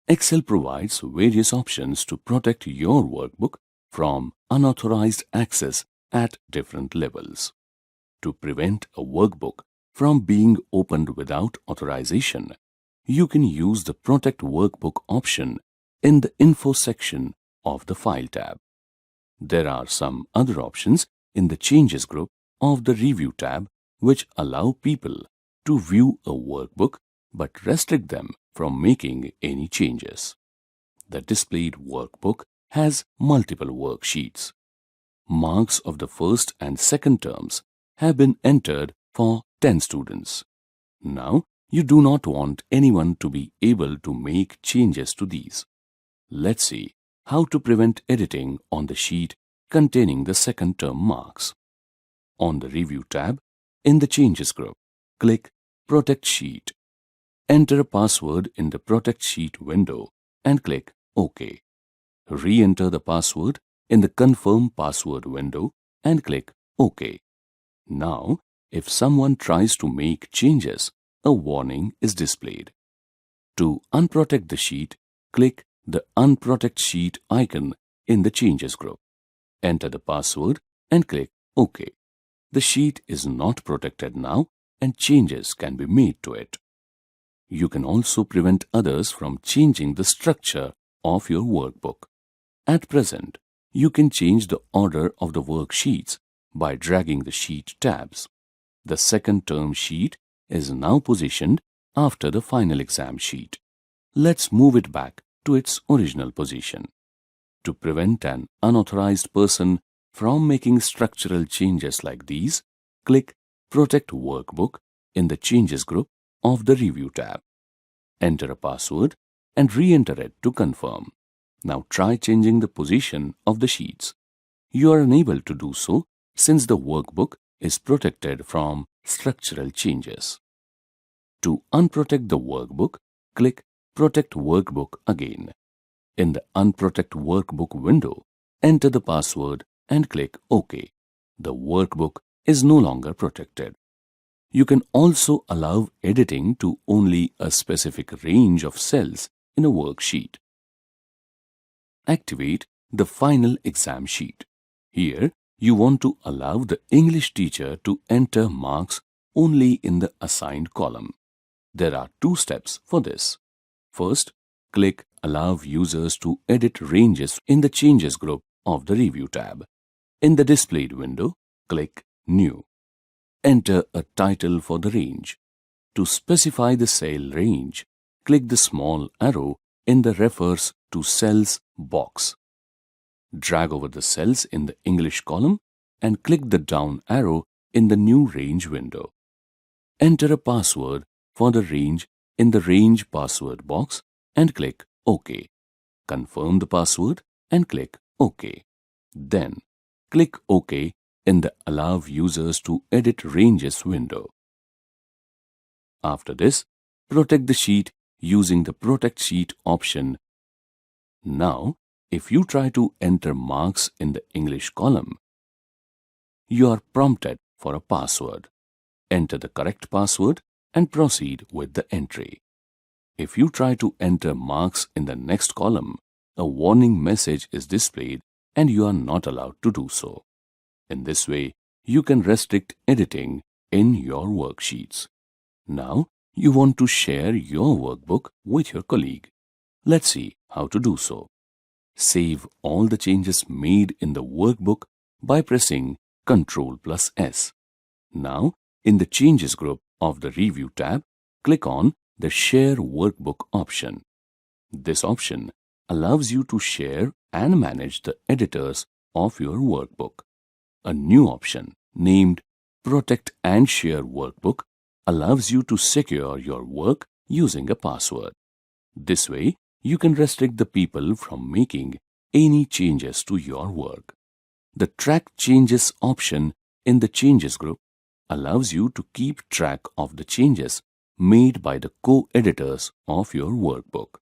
Excel provides various options to protect your workbook from unauthorized access at different levels. To prevent a workbook from being opened without authorization, you can use the Protect Workbook option in the Info section of the File tab. There are some other options in the Changes group of the Review tab which allow people to view a workbook but restrict them from making any changes. The displayed workbook has multiple worksheets. Marks of the first and second terms have been entered for 10 students. Now, you do not want anyone to be able to make changes to these. Let's see how to prevent editing on the sheet containing the second term marks. On the Review tab, in the Changes group, click Protect Sheet. Enter a password in the Protect Sheet window and click OK. Re-enter the password in the Confirm Password window and click OK. Now, if someone tries to make changes, a warning is displayed. To unprotect the sheet, click the Unprotect Sheet icon in the Changes group. Enter the password and click OK. The sheet is not protected now and changes can be made to it. You can also prevent others from changing the structure of your workbook. At present, you can change the order of the worksheets by dragging the sheet tabs. The second term sheet is now positioned after the final exam sheet. Let's move it back to its original position. To prevent an unauthorized person from making structural changes like these, click Protect Workbook in the Changes group of the Review tab. Enter a password and re-enter it to confirm. Now try changing the position of the sheets. You are unable to do so since the workbook is protected from structural changes. To unprotect the workbook, click Protect Workbook again. In the Unprotect Workbook window, enter the password and click OK. The workbook is no longer protected. You can also allow editing to only a specific range of cells in a worksheet. Activate the final exam sheet. Here, you want to allow the English teacher to enter marks only in the assigned column. There are two steps for this. First, click Allow users to edit ranges in the Changes group of the Review tab. In the displayed window, click New. Enter a title for the range. To specify the cell range, click the small arrow in the Refers to Cells box. Drag over the cells in the English column and click the down arrow in the New Range window. Enter a password for the range in the Range Password box and click OK. Confirm the password and click OK. Then, click OK in the Allow Users to Edit Ranges window. After this, protect the sheet using the Protect Sheet option. Now, if you try to enter marks in the English column, you are prompted for a password. Enter the correct password and proceed with the entry. If you try to enter marks in the next column, a warning message is displayed and you are not allowed to do so. In this way, you can restrict editing in your worksheets. Now, you want to share your workbook with your colleague. Let's see how to do so. Save all the changes made in the workbook by pressing Ctrl+S. Now, in the Changes group of the Review tab, click on the Share Workbook option. This option allows you to share and manage the editors of your workbook. A new option named Protect and Share Workbook allows you to secure your work using a password. This way, you can restrict the people from making any changes to your work. The Track Changes option in the Changes group allows you to keep track of the changes made by the co-editors of your workbook.